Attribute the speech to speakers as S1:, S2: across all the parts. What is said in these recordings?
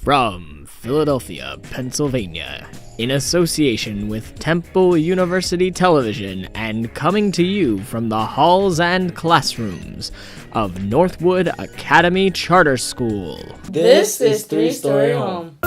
S1: From Philadelphia, Pennsylvania, in association with Temple University Television and coming to you from the halls and classrooms of Northwood Academy Charter School.
S2: This is Three Story Home.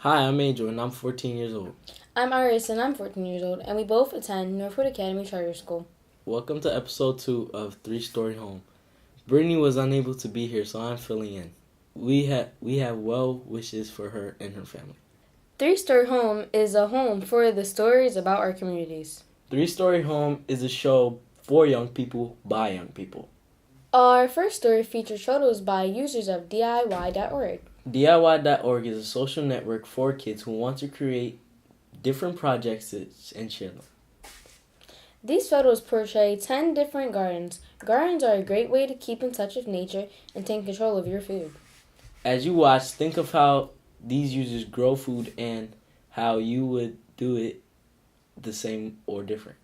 S3: Hi, I'm Angel, and I'm 14 years old.
S2: I'm Iris, and I'm 14 years old, and we both attend Northwood Academy Charter School.
S3: Welcome to episode 2 of Three Story Home. Brittany was unable to be here, so I'm filling in. We have well wishes for her and her family.
S2: Three Story Home is a home for the stories about our communities.
S3: Three Story Home is a show for young people by young people.
S2: Our first story features photos by users of DIY.org.
S3: DIY.org is a social network for kids who want to create different projects and share them.
S2: These photos portray 10 different gardens. Gardens are a great way to keep in touch with nature and take control of your food.
S3: As you watch, think of how these users grow food and how you would do it the same or different.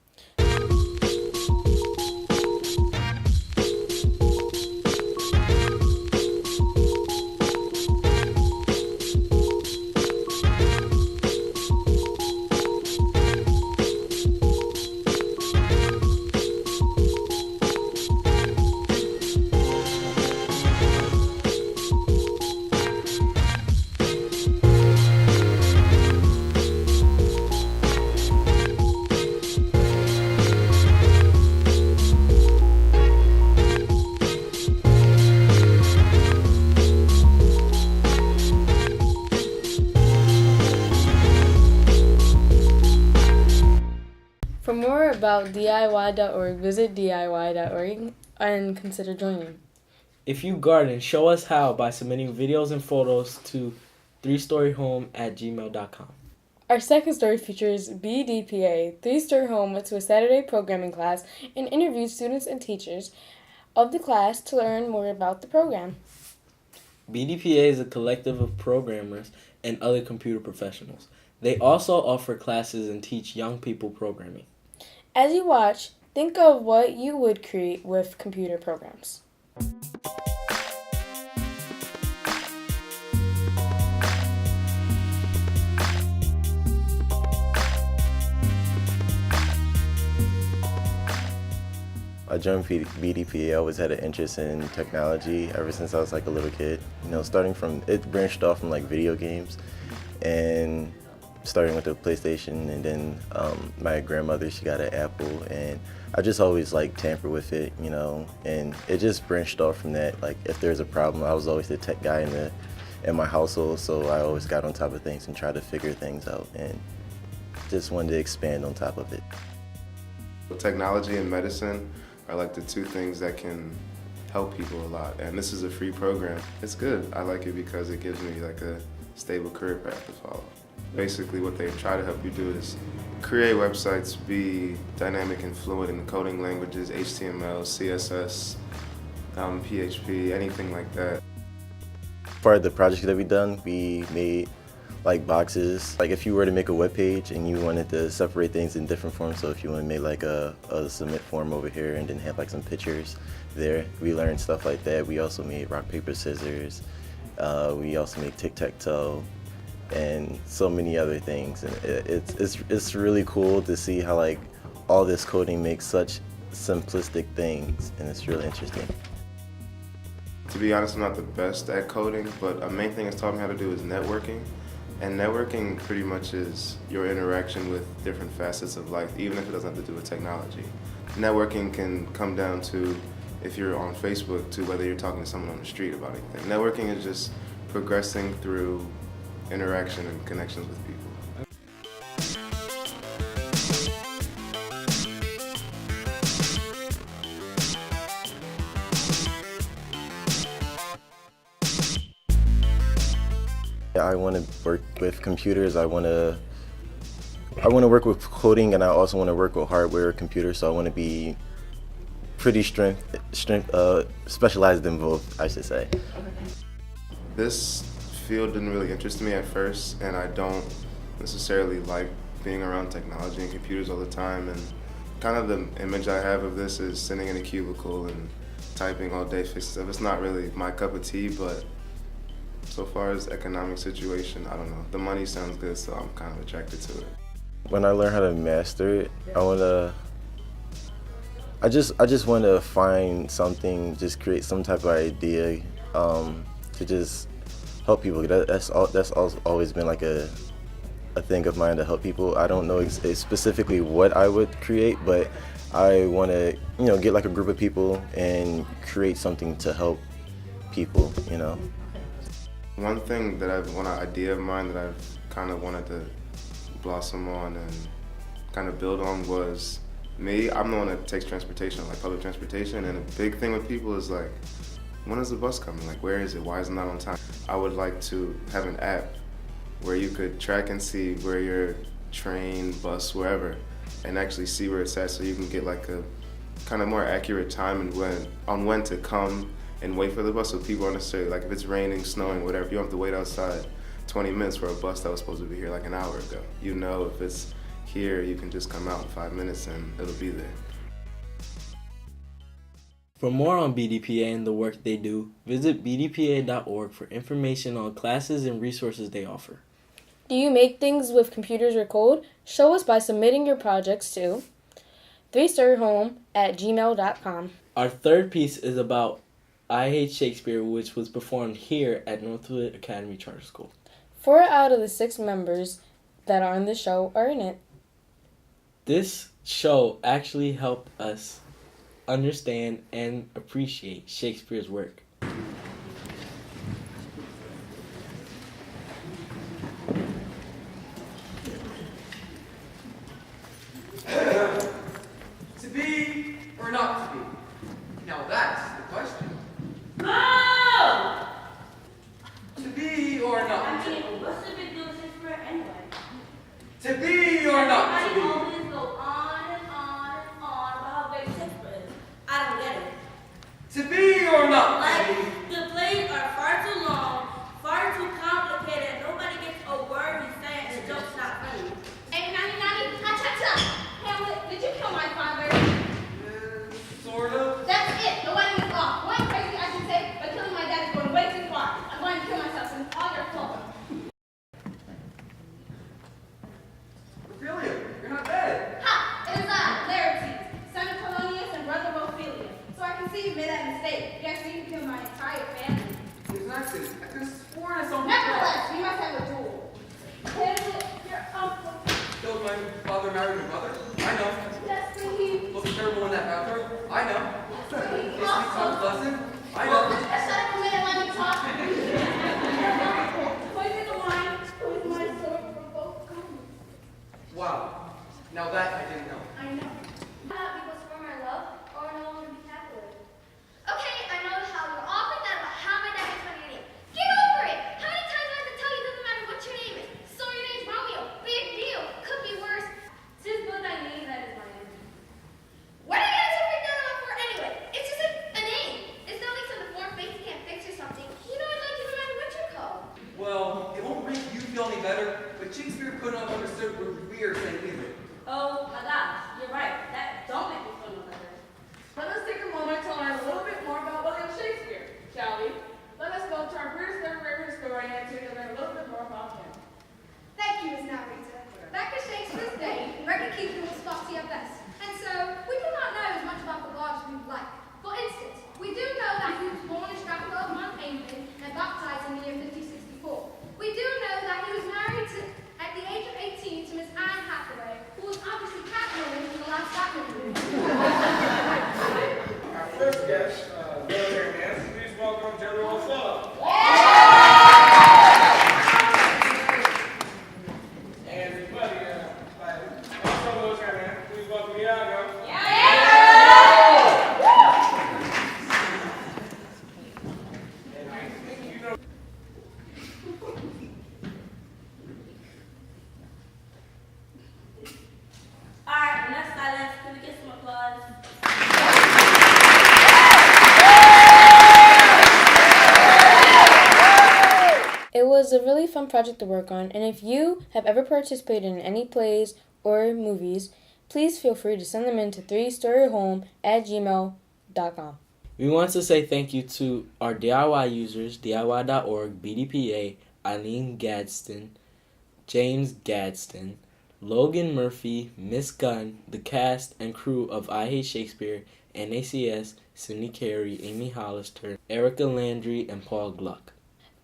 S2: For more about DIY.org, visit DIY.org and consider joining.
S3: If you garden, show us how by submitting videos and photos to threestoryhome@gmail.com.
S2: Our second story features BDPA. Three Story Home went to a Saturday programming class and interviewed students and teachers of the class to learn more about the program.
S3: BDPA is a collective of programmers and other computer professionals. They also offer classes and teach young people programming.
S2: As you watch, think of what you would create with computer programs.
S4: I joined BDPA. I always had an interest in technology ever since I was like a little kid. Starting from, it branched off from like video games and starting with the PlayStation, and then my grandmother, she got an Apple, and I just always like tampered with it, and it just branched off from that. Like if there's a problem, I was always the tech guy in my household, so I always got on top of things and tried to figure things out, and just wanted to expand on top of it.
S5: Technology and medicine are like the two things that can help people a lot, and this is a free program. It's good. I like it because it gives me like a stable career path to follow. Basically what they try to help you do is create websites, be dynamic and fluent in the coding languages, HTML, CSS, PHP, anything like that.
S4: Part of the project that we done, we made like boxes. Like if you were to make a web page and you wanted to separate things in different forms, so if you want to make like a submit form over here and then have like some pictures there, we learned stuff like that. We also made rock, paper, scissors. We also made tic-tac-toe and so many other things. And it's really cool to see how like all this coding makes such simplistic things, and it's really interesting.
S5: To be honest, I'm not the best at coding, but a main thing it's taught me how to do is networking. And networking pretty much is your interaction with different facets of life, even if it doesn't have to do with technology. Networking can come down to, if you're on Facebook, to whether you're talking to someone on the street about anything. Networking is just progressing through interaction and connections with people.
S4: I want to work with computers. I want to work with coding, and I also want to work with hardware, computers. So I want to be pretty specialized in both, I should say.
S5: This field didn't really interest me at first, and I don't necessarily like being around technology and computers all the time. And kind of the image I have of this is sitting in a cubicle and typing all day, fixing stuff. It's not really my cup of tea, but so far as economic situation, I don't know. The money sounds good, so I'm kind of attracted to it.
S4: When I learn how to master it, I just want to find something, just create some type of idea to just help people. That's always been like a thing of mine, to help people. I don't know specifically what I would create, but I want to, get like a group of people and create something to help people,
S5: One thing that an idea of mine that I've kind of wanted to blossom on and kind of build on was me. I'm the one that takes transportation, like public transportation, and a big thing with people is like, when is the bus coming? Like, where is it? Why is it not on time? I would like to have an app where you could track and see where your train, bus, wherever, and actually see where it's at, so you can get like a kind of more accurate time and when to come and wait for the bus, so people aren't necessarily, like if it's raining, snowing, whatever, you don't have to wait outside 20 minutes for a bus that was supposed to be here like an hour ago. If it's here, you can just come out in 5 minutes and it'll be there.
S3: For more on BDPA and the work they do, visit bdpa.org for information on classes and resources they offer.
S2: Do you make things with computers or code? Show us by submitting your projects to 3storyhome@gmail.com.
S3: Our third piece is about I Hate Shakespeare, which was performed here at Northwood Academy Charter School.
S2: 4 out of the 6 members that are in the show are in it.
S3: This show actually helped us understand and appreciate Shakespeare's work.
S6: To be or not to be? Now that's the question.
S7: No!
S6: To be or not
S7: I
S6: to be?
S7: mean, what's the big deal with Shakespeare anyway?
S6: To be or not to
S7: Everybody
S6: be?
S7: always go on and on and on about how big Shakespeare is. I don't get it.
S6: To be or not to
S7: Like,
S6: be?
S7: the plays are far too long, far too complicated, and nobody gets a word he's saying, and the joke's not funny.
S8: Hey, Nanny, cha-cha-cha. Hamlet, did you kill my father?
S6: Sort of.
S8: That's it. Nobody was off. Going crazy, I should say, but killing my dad is going way too far. I'm going to kill myself, and it's all your fault.
S6: Ophelia, you're not dead.
S8: Ha! It is I, Laertes, son of Polonius and brother of Ophelia. So I can see you made that mistake. You actually killed my entire family.
S6: It was an accident. I could have sworn I saw him.
S8: Nevertheless, we must have a duel. Hamlet, your uncle.
S6: Killed my father, married my mother. I know.
S8: That's when he...
S6: Looked terrible in that bathroom. I know.
S8: That's when he
S6: Makes me sound pleasant. I know.
S8: Shut up a minute, let me talk. Poison the wine, poison my sword from both corners.
S6: Wow. Now that I didn't know.
S8: I know.
S9: Happy was for my love, or no one would be calculated. Okay, I know how you're all freaked out about how my dad gets my name. Get over it! How many times do I have to tell you it doesn't matter what your name is? So your name's Romeo. Big deal. Could be worse.
S7: Tis but thy name that is my name.
S9: What are you guys so freaked out about for anyway? It's just a name. It's not like some deformed face you can't fix or something. You know I'd like you no matter what you're called.
S6: Well, it won't make you feel any better, but Shakespeare couldn't have understood what we are saying either.
S7: Oh my gosh, you're right. That don't make me feel no better.
S2: Let us take a moment to learn a little bit more about William Shakespeare, shall we? Let us go to our British literary historian to learn a little bit more about him.
S8: Thank you, Miss Narrator. Back in Shakespeare's day, record keeping was spotty at best, and so we do not know as much about the bards as we would like. For instance, we do know that he was born in Stratford upon Avon and baptized in the year 1564. We do know that he was married at the age of 18 to Miss Anne Hathaway, who was obviously Catwoman in the last Batman movie.
S10: Our first guest, military man, please welcome Jerry O'Sullivan. And his buddy, also military man, please welcome Iago. And I think you know.
S7: Alright, enough silence. Can we get some applause?
S2: was a really fun project to work on, and if you have ever participated in any plays or movies, please feel free to send them in to 3storyhome@gmail.com.
S3: We want to say thank you to our DIY users, DIY.org, BDPA, Eileen Gadsden, James Gadsden, Logan Murphy, Miss Gunn, the cast and crew of I Hate Shakespeare, NACS, Cindy Carey, Amy Hollister, Erica Landry, and Paul Gluck.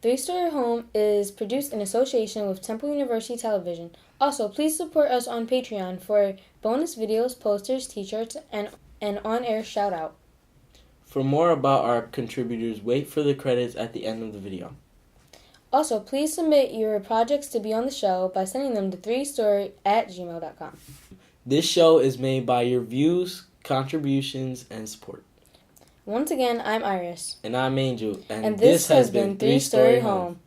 S2: 3-Story Home is produced in association with Temple University Television. Also, please support us on Patreon for bonus videos, posters, t-shirts, and an on-air shout-out.
S3: For more about our contributors, wait for the credits at the end of the video.
S2: Also, please submit your projects to be on the show by sending them to 3story@gmail.com.
S3: This show is made by your views, contributions, and support.
S2: Once again, I'm Iris.
S3: And I'm Angel.
S2: And this has been 3-Story Home.